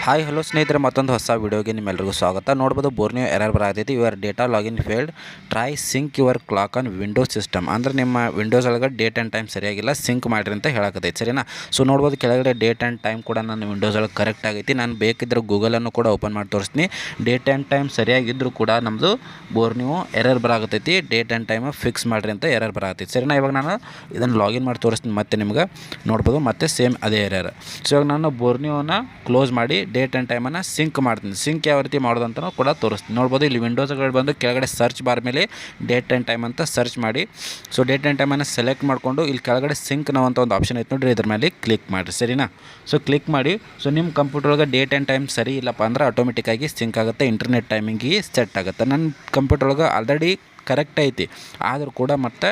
Hi hello ಸ್ನೇಹಿತರೆ, ಮತ್ತೊಂದು ಹೊಸ ವೀಡಿಯೋಗೆ ನಿಮ್ಮೆಲ್ಲರಿಗೂ ಸ್ವಾಗತ. ನೋಡ್ಬೋದು ಬೋರ್ನಿಯೋ ಎರರ್ ಬರತೈತಿ. Your data login failed, try sync your clock on Windows system. ಅಂದರೆ ನಿಮ್ಮ ವಿಂಡೋಸ್ ಒಳಗೆ ಡೇಟ್ ಆ್ಯಂಡ್ ಟೈಮ್ ಸರಿಯಾಗಿಲ್ಲ, ಸಿಂಕ್ ಮಾಡಿರಿ ಅಂತ ಹೇಳಕತ್ತೈತಿ. ಸರಿನಾ? ಸೊ ನೋಡ್ಬೋದು ಕೆಳಗಡೆ ಡೇಟ್ ಆ್ಯಂಡ್ ಟೈಮ್ ಕೂಡ ನನ್ನ ವಿಂಡೋಸ್ ಒಳಗೆ ಕರೆಕ್ಟ್ ಆಗೈತಿ. ನಾನು ಬೇಕಿದ್ದರೆ ಗೂಗಲನ್ನು ಕೂಡ ಓಪನ್ ಮಾಡಿ ತೋರಿಸ್ತೀನಿ. ಡೇಟ್ ಆ್ಯಂಡ್ ಟೈಮ್ ಸರಿಯಾಗಿದ್ದರೂ ಕೂಡ ನಮ್ಮದು ಬೋರ್ನಿಯೋ ಎರರ್ ಬರಾಕತ್ತೈತಿ. ಡೇಟ್ ಆ್ಯಂಡ್ ಟೈಮ್ ಫಿಕ್ಸ್ ಮಾಡಿರಿ ಅಂತ ಎರರ್ ಬರಾಕತ್ತೈತಿ. ಸರಿನಾ? ಇವಾಗ ನಾನು ಇದನ್ನು ಲಾಗಿನ್ ಮಾಡಿ ತೋರಿಸ್ತೀನಿ. ಮತ್ತೆ ನಿಮ್ಗೆ ನೋಡ್ಬೋದು ಮತ್ತೆ ಸೇಮ್ ಅದೇ ಎರರ್. ಸೊ ಇವಾಗ ನಾನು ಬೋರ್ನಿಯೋನ ಕ್ಲೋಸ್ ಮಾಡಿ ಡೇಟ್ ಆ್ಯಂಡ್ ಟೈಮನ್ನು ಸಿಂಕ್ ಮಾಡ್ತೀನಿ. ಸಿಂಕ್ ಯಾವ ರೀತಿ ಮಾಡೋದಂತನೂ ಕೂಡ ತೋರಿಸ್ತೀನಿ. ನೋಡ್ಬೋದು ಇಲ್ಲಿ ವಿಂಡೋಸ್ಗಳು ಬಂದು ಕೆಳಗಡೆ ಸರ್ಚ್ ಬಾರ್ ಮೇಲೆ ಡೇಟ್ ಆ್ಯಂಡ್ ಟೈಮ್ ಅಂತ ಸರ್ಚ್ ಮಾಡಿ, ಸೊ ಡೇಟ್ ಆ್ಯಂಡ್ ಟೈಮನ್ನು ಸೆಲೆಕ್ಟ್ ಮಾಡಿಕೊಂಡು ಇಲ್ಲಿ ಕೆಳಗಡೆ ಸಿಂಕ್ ನಾವು ಅಂತ ಒಂದು ಆಪ್ಷನ್ ಐತೆ ನೋಡಿರಿ, ಇದ್ರ ಮೇಲೆ ಕ್ಲಿಕ್ ಮಾಡಿರಿ. ಸರಿನಾ? ಸೊ ಕ್ಲಿಕ್ ಮಾಡಿ, ಸೊ ನಿಮ್ಮ ಕಂಪ್ಯೂಟರ್ ಒಳಗೆ ಡೇಟ್ ಆ್ಯಂಡ್ ಟೈಮ್ ಸರಿ ಇಲ್ಲಪ್ಪ ಅಂದ್ರೆ ಆಟೋಮೆಟಿಕ್ಕಾಗಿ ಸಿಂಕ್ ಆಗುತ್ತೆ, ಇಂಟರ್ನೆಟ್ ಟೈಮಿಂಗಿಗೆ ಸೆಟ್ ಆಗುತ್ತೆ. ನನ್ನ ಕಂಪ್ಯೂಟರ್ ಒಳಗೆ ಆಲ್ರೆಡಿ ಕರೆಕ್ಟ್ ಐತಿ, ಆದರೂ ಕೂಡ ಮತ್ತೆ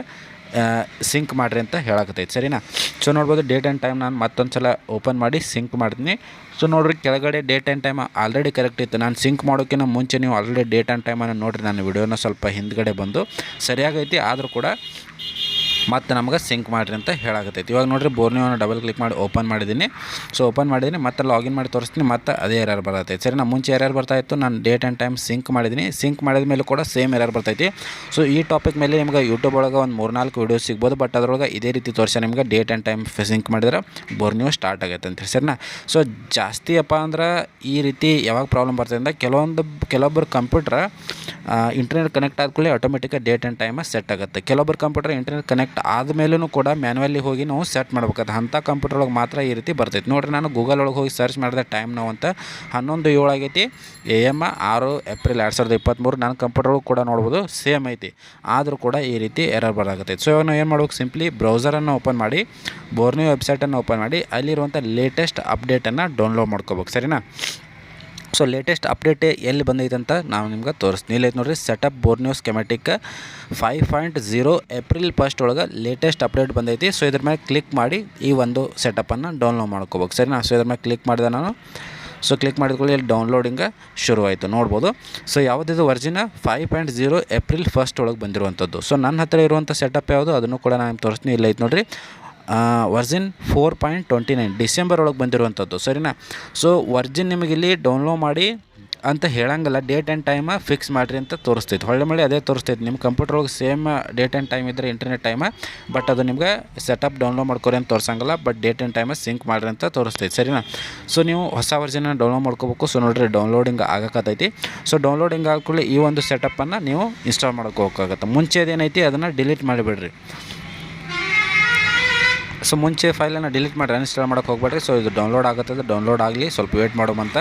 ಸಿಂಕ್ ಮಾಡಿರಿ ಅಂತ ಹೇಳಕತ್ತೈತಿ. ಸರಿನಾ? ಸೊ ನೋಡ್ಬೋದು ಡೇಟ್ ಆ್ಯಂಡ್ ಟೈಮ್ ನಾನು ಮತ್ತೊಂದು ಸಲ ಓಪನ್ ಮಾಡಿ ಸಿಂಕ್ ಮಾಡ್ತೀನಿ. ಸೊ ನೋಡಿರಿ ಕೆಳಗಡೆ date and time already correct ಇತ್ತು. ನಾನು ಸಿಂಕ್ ಮಾಡೋಕ್ಕಿಂತ ಮುಂಚೆ ನೀವು ಆಲ್ರೆಡಿ ಡೇಟ್ ಆ್ಯಂಡ್ ಟೈಮನ್ನು ನೋಡಿರಿ, ನಾನು ವಿಡಿಯೋನ ಸ್ವಲ್ಪ ಹಿಂದ್ಗಡೆ ಬಂದು ಸರಿಯಾಗೈತಿ, ಆದರೂ ಕೂಡ ಮತ್ತು ನಮಗೆ ಸಿಂಕ್ ಮಾಡಿರಿ ಅಂತ ಹೇಳಾಕತ್ತೈತಿ. ಇವಾಗ ನೋಡಿರಿ ಬೋರ್ನಿಯೋನ ಡಬಲ್ ಕ್ಲಿಕ್ ಮಾಡಿ ಓಪನ್ ಮಾಡಿದ್ದೀನಿ. ಸೊ ಓಪನ್ ಮಾಡಿದ್ದೀನಿ, ಮತ್ತೆ ಲಾಗಿನ್ ಮಾಡಿ ತೋರಿಸ್ತೀನಿ, ಮತ್ತು ಅದೇ ಎರರ್ ಬರ್ತೈತಿ. ಸರಿ, ನಾನು ಮುಂಚೆ ಎರರ್ ಬರ್ತಾಯಿತ್ತು, ನಾನು ಡೇಟ್ ಆ್ಯಂಡ್ ಟೈಮ್ ಸಿಂಕ್ ಮಾಡಿದ್ದೀನಿ. ಸಿಂಕ್ ಮಾಡಿದ ಮೇಲೆ ಕೂಡ ಸೇಮ್ ಎರರ್ ಬರ್ತೈತಿ. ಸೊ ಈ ಟಾಪಿಕ್ ಮೇಲೆ ನಿಮ್ಗೆ ಯೂಟ್ಯೂಬ್ ಒಳಗೆ ಒಂದು 3-4 ವೀಡಿಯೋಸ್ ಸಿಗ್ಬೋದು, ಬಟ್ ಅದರೊಳಗೆ ಇದೇ ರೀತಿ ತೋರಿಸಿ ನಿಮ್ಗೆ ಡೇಟ್ ಆ್ಯಂಡ್ ಟೈಮ್ ಸಿಂಕ್ ಮಾಡಿದ್ರೆ ಬೋರ್ನಿಯೋ ಸ್ಟಾರ್ಟ್ ಆಗೈತೆ ಅಂತ. ಸರಿನಾ? ಸೊ ಜಾಸ್ತಿ ಅಪ್ಪ ಅಂದ್ರೆ ಈ ರೀತಿ ಯಾವಾಗ ಪ್ರಾಬ್ಲಮ್ ಬರ್ತದೆ ಅಂದರೆ ಕೆಲವೊಬ್ಬರು ಕಂಪ್ಯೂಟ್ರ್ ಇಂಟರ್ನೆಟ್ ಕನೆಕ್ಟ್ ಆದಕೂಡಲೇ ಆಟೋಮೆಟಿಕಾಗಿ ಡೇಟ್ ಆ್ಯಂಡ್ ಟೈಮ್ ಸೆಟ್ ಆಗುತ್ತೆ. ಕೆಲವೊಬ್ಬರು ಕಂಪ್ಯೂಟರ್ ಇಂಟರ್ನೆಟ್ ಕನೆಕ್ಟ್ ಆದಮೇಲೂ ಕೂಡ ಮ್ಯಾನ್ಯಲಿ ಹೋಗಿ ನಾವು ಸೆಟ್ ಮಾಡ್ಬೇಕಾಗುತ್ತೆ. ಅಂಥ ಕಂಪ್ಯೂಟರ್ ಒಳಗೆ ಮಾತ್ರ ಈ ರೀತಿ ಬರ್ತೈತೆ. ನೋಡಿರಿ, ನಾನು ಗೂಗಲ್ ಒಳಗೆ ಹೋಗಿ ಸರ್ಚ್ ಮಾಡಿದೆ ಟೈಮ್ ನಾವು ಅಂತ 11:07 ಆಗೈತಿ, AM 6 ಏಪ್ರಿಲ್ 2023. ನನ್ನ ಕಂಪ್ಯೂಟರ್ ಒಳಗೆ ಕೂಡ ನೋಡ್ಬೋದು ಸೇಮ್ ಐತಿ, ಆದರೂ ಕೂಡ ಈ ರೀತಿ ಎರರ್ ಬರಾಕತ್ತೈತಿ. ಸೊ ಇವಾಗ ನಾವು ಏನು ಮಾಡ್ಬೇಕು, ಸಿಂಪ್ಲಿ ಬ್ರೌಸರನ್ನು ಓಪನ್ ಮಾಡಿ ಬೋರ್ನಿಯೋ ವೆಬ್ಸೈಟನ್ನು ಓಪನ್ ಮಾಡಿ ಅಲ್ಲಿರುವಂಥ ಲೇಟೆಸ್ಟ್ ಅಪ್ಡೇಟನ್ನು ಡೌನ್ಲೋಡ್ ಮಾಡ್ಕೋಬೇಕು. ಸರಿನಾ? ಸೊ ಲೇಟೆಸ್ಟ್ ಅಪ್ಡೇಟ್ ಎಲ್ಲಿ ಬಂದೈತೆ ಅಂತ ನಾವು ನಿಮ್ಗೆ ತೋರಿಸ್ತೀನಿ. ಇಲ್ಲೈತೆ ನೋಡಿರಿ, ಸೆಟಪ್ ಬೋರ್ನಿಯೋ ಸ್ಕೆಮ್ಯಾಟಿಕ್ 5.0 ಏಪ್ರಿಲ್ 1 ಒಳಗೆ ಲೇಟೆಸ್ಟ್ ಅಪ್ಡೇಟ್ ಬಂದೈತಿ. ಸೊ ಇದ್ರ ಮೇಲೆ ಕ್ಲಿಕ್ ಮಾಡಿ ಈ ಒಂದು ಸೆಟಪ್ಪನ್ನು ಡೌನ್ಲೋಡ್ ಮಾಡ್ಕೋಬೇಕು. ಸರಿನಾ? ಸೊ ಇದ್ರ ಮೇಲೆ ಕ್ಲಿಕ್ ಮಾಡಿದೆ ನಾನು. ಸೊ ಕ್ಲಿಕ್ ಮಾಡಿದ್ಕೊಳ್ಳಿ, ಇಲ್ಲಿ ಡೌನ್ಲೋಡಿಂಗ ಶುರುವಾಯಿತು ನೋಡ್ಬೋದು. ಸೊ ಯಾವುದಿದು ವರ್ಜಿನ 5.0 ಏಪ್ರಿಲ್ 1 ಒಳಗೆ ಬಂದಿರುವಂಥದ್ದು. ಸೊ ನನ್ನ ಹತ್ತಿರ ಇರುವಂಥ ಸೆಟಪ್ ಯಾವುದು ಅದನ್ನು ಕೂಡ ನಾನು ತೋರಿಸ್ತೀನಿ. ಇಲ್ಲ ಐತೆ ನೋಡಿರಿ, ವರ್ಜಿನ್ 4.29 ಡಿಸೆಂಬರ್ ಒಳಗೆ ಬಂದಿರುವಂಥದ್ದು. ಸರಿನಾ? ಸೊ ವರ್ಜಿನ್ ನಿಮಗಿಲ್ಲಿ ಡೌನ್ಲೋಡ್ ಮಾಡಿ ಅಂತ ಹೇಳಂಗಿಲ್ಲ, ಡೇಟ್ ಆ್ಯಂಡ್ ಟೈಮ ಫಿಕ್ಸ್ ಮಾಡಿರಿ ಅಂತ ತೋರಿಸ್ತೈತೆ. ಹೊಳ್ಳೆ ಅದೇ ತೋರಿಸ್ತೈತೆ. ನಿಮ್ಮ ಕಂಪ್ಯೂಟರ್ ಒಳಗೆ ಸೇಮ್ ಡೇಟ್ ಆ್ಯಂಡ್ ಟೈಮ್ ಇದ್ದರೆ ಇಂಟರ್ನೆಟ್ ಟೈಮ, ಬಟ್ ಅದು ನಿಮ್ಗೆ ಸೆಟಪ್ ಡೌನ್ಲೋಡ್ ಮಾಡ್ಕೊರಿ ಅಂತ ತೋರಿಸಂಗಿಲ್ಲ, but date and time sync ಮಾಡಿರಿ ಅಂತ ತೋರಿಸ್ತೈತೆ. ಸರಿನಾ? ಸೊ ನೀವು ಹೊಸ ವರ್ಜನ್ನ ಡೌನ್ಲೋಡ್ ಮಾಡ್ಕೋಬೇಕು. ಸೊ ನೋಡಿರಿ, ಡೌನ್ಲೋಡಿಂಗ್ ಆಗಕತ್ತೈತಿ. ಸೊ ಡೌನ್ಲೋಡಿಂಗ್ ಆದ್ಕೂಡಲೇ ಈ ಒಂದು ಸೆಟಪ್ಪನ್ನು ನೀವು ಇನ್ಸ್ಟಾಲ್ ಮಾಡ್ಕೋಬೇಕಾಗತ್ತೆ. ಮುಂಚೆದೇನೈತಿ ಅದನ್ನು ಡಿಲೀಟ್ ಮಾಡಿಬಿಡ್ರಿ. ಸೊ ಮುಂಚೆ ಫೈಲನ್ನು ಡಿಲೀಟ್ ಮಾಡಿ ಅನ್ಇನ್ಸ್ಟಾಲ್ ಮಾಡೋಕ್ಕೆ ಹೋಗ್ಬೇಡ್ರಿ. ಸೊ ಇದು ಡೌನ್ಲೋಡ್ ಆಗುತ್ತದೆ, ಡೌನ್ಲೋಡ್ ಆಗಲಿ, ಸ್ವಲ್ಪ ವೇಟ್ ಮಾಡೋಮಂತ.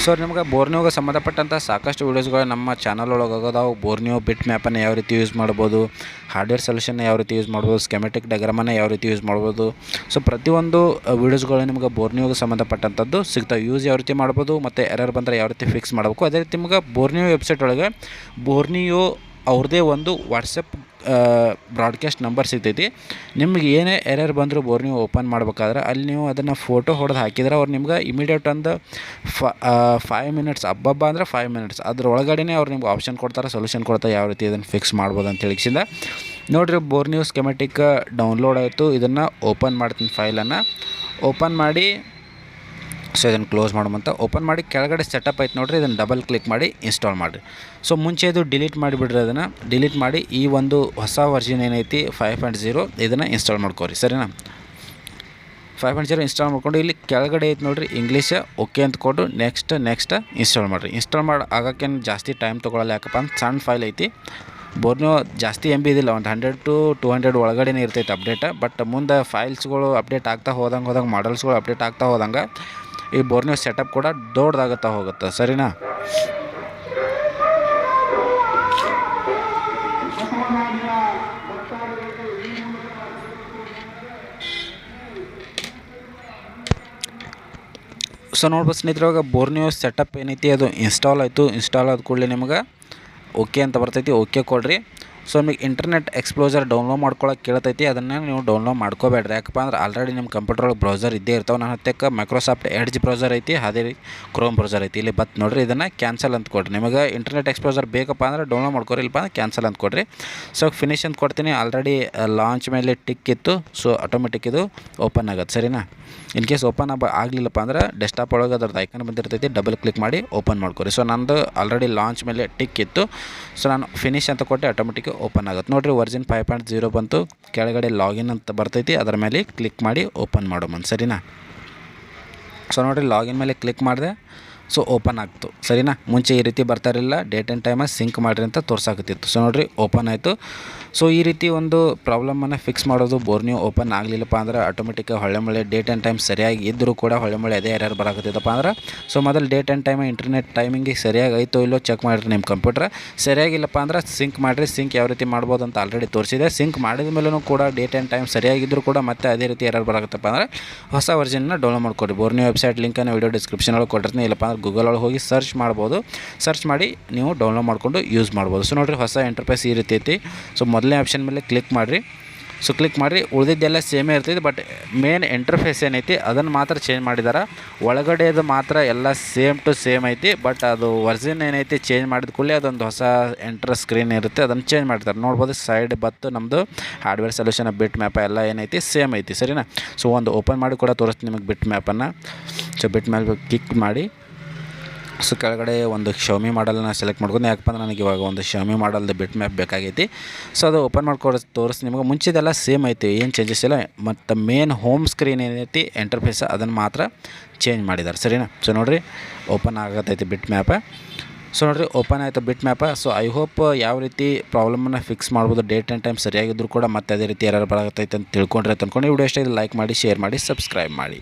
ಸೊ ನಿಮ್ಗೆ ಬೋರ್ನಿಯೋಗೆ ಸಂಬಂಧಪಟ್ಟಂಥ ಸಾಕಷ್ಟು ವೀಡಿಯೋಸ್ಗಳು ನಮ್ಮ ಚಾನಲ್ ಒಳಗೆ ಆಗೋದಾವು. ಬೋರ್ನಿಯೋ ಬಿಟ್ ಮ್ಯಾಪನ್ನು ಯಾವ ರೀತಿ ಯೂಸ್ ಮಾಡ್ಬೋದು, ಹಾರ್ಡ್ವೇರ್ ಸೊಲ್ಯೂಷನ್ನ ಯಾವ ರೀತಿ ಯೂಸ್ ಮಾಡ್ಬೋದು, ಸ್ಕೆಮೆಟಿಕ್ ಡಯಾಗ್ರಾಮನ್ನು ಯಾವ ರೀತಿ ಯೂಸ್ ಮಾಡ್ಬೋದು. ಸೊ ಪ್ರತಿಯೊಂದು ವೀಡಿಯೋಸ್ಗಳು ನಿಮ್ಗೆ ಬೋರ್ನಿಯೋಗೆ ಸಂಬಂಧಪಟ್ಟಂಥದ್ದು ಸಿಗ್ತಾವೆ. ಯೂಸ್ ಯಾವ ರೀತಿ ಮಾಡ್ಬೋದು ಮತ್ತು ಎರರ್ ಬಂದರೆ ಯಾವ ರೀತಿ ಫಿಕ್ಸ್ ಮಾಡಬೇಕು. ಅದೇ ರೀತಿ ನಿಮ್ಗೆ ಬೋರ್ನಿಯೋ ವೆಬ್ಸೈಟ್ ಒಳಗೆ ಬೋರ್ನಿಯೋ ಅವ್ರದ್ದೇ ಒಂದು ವಾಟ್ಸಪ್ ಬ್ರಾಡ್ಕಾಸ್ಟ್ ನಂಬರ್ ಸಿಗ್ತೈತಿ. ನಿಮ್ಗೆ ಏನೇ ಎರರ್ ಬಂದರೂ ಬೋರ್ನಿಯೋ ಓಪನ್ ಮಾಡ್ಬೇಕಾದ್ರೆ ಅಲ್ಲಿ ನೀವು ಅದನ್ನು ಫೋಟೋ ಹೊಡೆದು ಹಾಕಿದ್ರೆ ಅವ್ರು ನಿಮ್ಗೆ ಇಮಿಡಿಯೇಟ್ ಒಂದು 5 ಮಿನಿಟ್ಸ್ ಹಬ್ಬ ಅಂದರೆ 5 ಮಿನಿಟ್ಸ್ ಅದ್ರ ಒಳಗಡೆ ಅವ್ರು ನಿಮ್ಗೆ ಆಪ್ಷನ್ ಕೊಡ್ತಾರೆ, ಸೊಲ್ಯೂಷನ್ ಕೊಡ್ತಾರೆ ಯಾವ ರೀತಿ ಇದನ್ನು ಫಿಕ್ಸ್ ಮಾಡ್ಬೋದು ಅಂತ ಹೇಳಿಸಿಂದ. ನೋಡಿರಿ, ಬೋರ್ನಿಯೋ ಸ್ಕೆಮೆಟಿಕ್ ಡೌನ್ಲೋಡ್ ಆಯಿತು. ಇದನ್ನು ಓಪನ್ ಮಾಡ್ತೀನಿ, ಫೈಲನ್ನು ಓಪನ್ ಮಾಡಿ. ಸೊ ಇದನ್ನು ಕ್ಲೋಸ್ ಮಾಡೋಮಂತ ಓಪನ್ ಮಾಡಿ ಕೆಳಗಡೆ ಸೆಟಪ್ ಐತೆ ನೋಡಿರಿ, ಇದನ್ನು ಡಬಲ್ ಕ್ಲಿಕ್ ಮಾಡಿ ಇನ್ಸ್ಟಾಲ್ ಮಾಡಿರಿ. ಸೊ ಮುಂಚೆ ಇದು ಡಿಲೀಟ್ ಮಾಡಿಬಿಡ್ರಿ, ಅದನ್ನು ಡಿಲೀಟ್ ಮಾಡಿ ಈ ಒಂದು ಹೊಸ ವರ್ಷನ್ ಏನೈತಿ 5.0 ಇದನ್ನು ಇನ್ಸ್ಟಾಲ್ ಮಾಡ್ಕೋರಿ. ಸರಿನಾ? 5.0 ಇನ್ಸ್ಟಾಲ್ ಮಾಡ್ಕೊಂಡು ಇಲ್ಲಿ ಕೆಳಗಡೆ ಐತೆ ನೋಡಿರಿ ಇಂಗ್ಲೀಷ್ ಓಕೆ ಅಂತ ಕೊಟ್ಟು ನೆಕ್ಸ್ಟ್ ಇನ್ಸ್ಟಾಲ್ ಮಾಡಿರಿ. ಇನ್ಸ್ಟಾಲ್ ಮಾಡಿ ಆಗೋಕ್ಕೇನು ಜಾಸ್ತಿ ಟೈಮ್ ತೊಗೊಳ್ಳಲ್ಲ, ಯಾಕಪ್ಪ ಅಂತ ಸಣ್ಣ ಫೈಲ್ ಐತಿ. ಬೋರ್ನಿಯೋ ಜಾಸ್ತಿ MB ಇದಿಲ್ಲ, ಒಂದು 100 to 200 ಒಳಗಡೆ ಇರ್ತೈತೆ ಅಪ್ಡೇಟ್. ಬಟ್ ಮುಂದೆ ಫೈಲ್ಸ್ಗಳು ಅಪ್ಡೇಟ್ ಆಗ್ತಾ ಹೋದಂಗೆ ಮಾಡಲ್ಸ್ಗಳು ಅಪ್ಡೇಟ್ ಆಗ್ತಾ ಹೋದಂಗೆ ಈ ಬೋರ್ನಿಯೋ ಸೆಟಪ್ ಕೂಡ ದೊಡ್ಡದಾಗುತ್ತಾ ಹೋಗುತ್ತೆ. ಸರಿನಾ? ಸೊ ನೋಡ್ಬೋದು ಸ್ನೇಹಿತರೆ, ಇವಾಗ ಬೋರ್ನಿಯೋ ಸೆಟಪ್ ಏನೈತಿ ಅದು ಇನ್ಸ್ಟಾಲ್ ಆಯಿತು. ಇನ್ಸ್ಟಾಲ್ ಆದ ಕೂಡಲೇ ನಿಮ್ಗೆ ಓಕೆ ಅಂತ ಬರ್ತೈತಿ, ಓಕೆ ಕೊಡ್ರಿ. ಸೊ ನಿಮಗೆ ಇಂಟರ್ನೆಟ್ ಎಕ್ಸ್ಪ್ಲೋಜರ್ ಡೌನ್ಲೋಡ್ ಮಾಡ್ಕೊಳ್ಳೋಕೆ ಕೇಳ್ತೈತಿ, ಅದನ್ನು ನೀವು ಡೌನ್ಲೋಡ್ ಮಾಡ್ಕೋಬೇಡ್ರಿ. ಯಾಕಪ್ಪ ಅಂದ್ರೆ ಆಲ್ರೆಡಿ ನಿಮ್ಮ ಕಂಪ್ಯೂಟರ್ ಒಳಗೆ ಬ್ರೌಸರ್ ಇದ್ದೇ ಇರ್ತಾವೆ. ನನ್ನ ಹತ್ತಕ್ಕೆ ಮೈಕ್ರೋಸಾಫ್ಟ್ ಎಡ್ಜ್ ಬ್ರೌಸರ್ ಐತಿ, ಅದೇ ರೀತಿ ಕ್ರೋಮ್ ಬ್ರೌಸರ್ ಐತಿ. ಇಲ್ಲಿ ಬತ್ ನೋಡಿರಿ, ಇದನ್ನು ಕ್ಯಾನ್ಸಲ್ ಅಂತ ಕೊಡ್ರಿ. ನಿಮಗೆ ಇಂಟರ್ನೆಟ್ ಎಕ್ಸ್ಪ್ಲೋಜರ್ ಬೇಕಪ್ಪ ಅಂದ್ರೆ ಡೌನ್ಲೋಡ್ ಮಾಡ್ಕೊರಿ, ಇಲ್ಲಪ್ಪ ಅಂದ್ರೆ ಕ್ಯಾನ್ಸಲ್ ಅಂತ ಕೊಡ್ರಿ. ಸೊ ಫಿನಿಶ್ ಅಂತ ಕೊಡ್ತೀನಿ. ಆಲ್ರೆಡಿ ಲಾಂಚ್ ಮೇಲೆ ಟಿಕ್ ಇತ್ತು, ಸೊ ಆಟೋಮೆಟಿಕ್ ಇದು ಓಪನ್ ಆಗುತ್ತೆ. ಸರಿನಾ? ಇನ್ ಕೇಸ್ ಓಪನ್ ಆಗಲಿಲ್ಲಪ್ಪ ಅಂದ್ರೆ ಡೆಸ್ಕ್ಟಾಪ್ ಒಳಗೆ ಅದ್ರದ್ದು ಐಕನ್ ಬಂದಿರ್ತೈತಿ, ಡಬಲ್ ಕ್ಲಿಕ್ ಮಾಡಿ ಓಪನ್ ಮಾಡ್ಕೊರಿ. ಸೊ ನಂದು ಆಲ್ರೆಡಿ ಲಾಂಚ್ ಮೇಲೆ ಟಿಕ್ ಇತ್ತು, ಸೊ ನಾನು ಫಿನಿಶ್ ಅಂತ ಕೊಟ್ಟೆ, ಆಟೋಮೆಟಿಕ್ ಓಪನ್ ಆಗುತ್ತೆ. ನೋಡಿರಿ, ವರ್ಜನ್ 5.0 ಬಂತು. ಕೆಳಗಡೆ ಲಾಗಿನ್ ಅಂತ ಬರ್ತೈತಿ, ಅದರ ಮೇಲೆ ಕ್ಲಿಕ್ ಮಾಡಿ ಓಪನ್ ಮಾಡೋಣ. ಸರಿನಾ? ಸೊ ನೋಡಿರಿ, ಲಾಗಿನ್ ಮೇಲೆ ಕ್ಲಿಕ್ ಮಾಡಿದೆ, ಸೊ ಓಪನ್ ಆಗ್ತು. ಸರಿನಾ? ಮುಂಚೆ ಈ ರೀತಿ ಬರ್ತಾರಿಲ್ಲ, ಡೇಟ್ ಆ್ಯಂಡ್ ಟೈಮಲ್ಲಿ ಸಿಂಕ್ ಮಾಡಿರಿ ಅಂತ ತೋರ್ಸಾಕತ್ತಿತ್ತು. ಸೊ ನೋಡಿರಿ, ಓಪನ್ ಆಯಿತು. ಸೊ ಈ ರೀತಿ ಒಂದು ಪ್ರಾಬ್ಲಮನ್ನು ಫಿಕ್ಸ್ ಮಾಡೋದು. ಬೋರ್ನಿಯೋ ಓಪನ್ ಆಗಲಿಲ್ಲಪ್ಪ ಅಂದ್ರೆ ಆಟೋಮೆಟಿಕ್ ಹೊಳೆ ಡೇಟ್ ಆ್ಯಂಡ್ ಟೈಮ್ ಸರಿಯಾಗಿ ಇದ್ದರೂ ಕೂಡ ಹೊಳೆ ಅದೇ ಎರರ್ ಬರಾಕತ್ತೈತಪ್ಪ ಅಂದ್ರೆ, ಸೊ ಮೊದಲು ಡೇಟ್ ಆ್ಯಂಡ್ ಟೈಮ್ ಇಂಟರ್ನೆಟ್ ಟೈಮಿಂಗಿಗೆ ಸರಿಯಾಗಿ ಐತೋ ಇಲ್ಲೋ ಚೆಕ್ ಮಾಡಿರಿ. ನಿಮ್ಮ ಕಂಪ್ಯೂಟರ್ ಸರಿಯಾಗಿಲ್ಲಪ್ಪ ಅಂದ್ರೆ ಸಿಂಕ್ ಮಾಡಿರಿ. ಸಿಂಕ್ ಯಾವ ರೀತಿ ಮಾಡ್ಬೋದು ಅಂತ ಆಲ್ರೆಡಿ ತೋರಿಸಿದೆ. ಸಿಂಕ್ ಮಾಡಿದ ಮೇಲೂ ಕೂಡ ಡೇಟ್ ಆ್ಯಂಡ್ ಟೈಮ್ ಸರಿಯಾಗಿದ್ದರೂ ಕೂಡ ಮತ್ತೆ ಅದೇ ರೀತಿ ಎರರ್ ಬರಾಕತ್ತಪ್ಪ ಅಂದ್ರೆ ಹೊಸ ವರ್ಜನ್ನ ಡೌನ್ಲೋಡ್ ಮಾಡ್ಕೊಡಿ. ಬೋರ್ನಿಯೋ ವೆಬ್ಸೈಟ್ ಲಿಂಕನ್ನು ವಿಡಿಯೋ ಡಿಸ್ಕ್ರಿಪ್ಷನ್ ಒಳಗೆ ಕೊಟ್ಟಿರ್ತೀನಿ, ಇಲ್ಲಪ್ಪ ಅಂದ್ರೆ ಗೂಗಲ್ ಒಳಗೆ ಹೋಗಿ ಸರ್ಚ್ ಮಾಡ್ಬೋದು. ಸರ್ಚ್ ಮಾಡಿ ನೀವು ಡೌನ್ಲೋಡ್ ಮಾಡಿಕೊಂಡು ಯೂಸ್ ಮಾಡ್ಬೋದು. ಸೊ ನೋಡಿರಿ, ಹೊಸ ಇಂಟರ್ಫೇಸ್ ಈ ರೀತಿ ಐತಿ. ಸೊ ಮೊದಲನೇ ಆಪ್ಷನ್ ಮೇಲೆ ಕ್ಲಿಕ್ ಮಾಡಿರಿ. ಸೊ ಕ್ಲಿಕ್ ಮಾಡಿರಿ, ಉಳಿದಿದ್ದೆಲ್ಲ ಸೇಮೇ ಇರ್ತೈತಿ, ಬಟ್ ಮೇನ್ ಇಂಟರ್ಫೇಸ್ ಏನೈತಿ ಅದನ್ನು ಮಾತ್ರ ಚೇಂಜ್ ಮಾಡಿದ್ದಾರೆ. ಒಳಗಡೆದು ಮಾತ್ರ ಎಲ್ಲ ಸೇಮ್ ಟು ಸೇಮ್ ಐತಿ, ಬಟ್ ಅದು ವರ್ಜಿನ್ ಏನೈತಿ ಚೇಂಜ್ ಮಾಡಿದ ಕೂಡಲೇ ಅದೊಂದು ಹೊಸ ಎಂಟರ್ ಸ್ಕ್ರೀನ್ ಇರುತ್ತೆ, ಅದನ್ನು ಚೇಂಜ್ ಮಾಡ್ತಾರೆ. ನೋಡ್ಬೋದು, ಸೈಡ್ ಬತ್ತು ನಮ್ಮದು ಹಾರ್ಡ್ವೇರ್ ಸೊಲ್ಯೂಷನ್ ಬಿಟ್ ಮ್ಯಾಪ್ ಎಲ್ಲ ಏನೈತಿ ಸೇಮ್ ಐತಿ. ಸರಿನಾ? ಸೊ ಒಂದು ಓಪನ್ ಮಾಡಿ ಕೂಡ ತೋರಿಸ್ತೀನಿ ನಿಮಗೆ ಬಿಟ್ ಮ್ಯಾಪನ್ನು. ಸೊ ಬಿಟ್ ಮ್ಯಾಪ್ ಕ್ಲಿಕ್ ಮಾಡಿ, ಸೊ ಕೆಳಗಡೆ ಒಂದು ಶೌಮಿ ಮಾಡಲ್ನ ಸೆಲೆಕ್ಟ್ ಮಾಡ್ಕೊಂಡು, ಯಾಕಪ್ಪ ಅಂದ್ರೆ ನನಗೆ ಇವಾಗ ಒಂದು ಶೌಮಿ ಮಾಡಲ್ದು ಬಿಟ್ ಮ್ಯಾಪ್ ಬೇಕಾಗೈತಿ. ಸೊ ಅದು ಓಪನ್ ಮಾಡ್ಕೊಂಡು ತೋರಿಸಿ ನಿಮಗೆ. ಮುಂಚೆದೆಲ್ಲ ಸೇಮ್ ಐತಿ, ಏನು ಚೇಂಜಸ್ ಇಲ್ಲ. ಮತ್ತು ಮೇನ್ ಹೋಮ್ ಸ್ಕ್ರೀನ್ ಏನೈತಿ ಇಂಟರ್ಫೇಸ್ ಅದನ್ನು ಮಾತ್ರ ಚೇಂಜ್ ಮಾಡಿದ್ದಾರೆ. ಸರಿನಾ? ಸೊ ನೋಡಿರಿ, ಓಪನ್ ಆಗತ್ತೈತಿ ಬಿಟ್ ಮ್ಯಾಪ. ಸೊ ನೋಡಿರಿ, ಓಪನ್ ಆಯಿತು ಬಿಟ್ ಮ್ಯಾಪ. ಸೊ ಐ ಹೋಪ್ ಯಾವ ರೀತಿ ಪ್ರಾಬ್ಲಮನ್ನು ಫಿಕ್ಸ್ ಮಾಡ್ಬೋದು, ಡೇಟ್ ಆ್ಯಂಡ್ ಟೈಮ್ ಸರಿಯಾಗಿದ್ದರೂ ಕೂಡ ಮತ್ತೆ ಅದೇ ರೀತಿ ಎರರ್ ಬರಾಕತ್ತೈತೆ ಅಂತ ತಿಳ್ಕೊಂಡ್ರೆ ಅಂದ್ಕೊಂಡು ಈ ವಿಡಿಯೋ ಇಷ್ಟ ಲೈಕ್ ಮಾಡಿ, ಶೇರ್ ಮಾಡಿ, ಸಬ್ಸ್ಕ್ರೈಬ್ ಮಾಡಿ.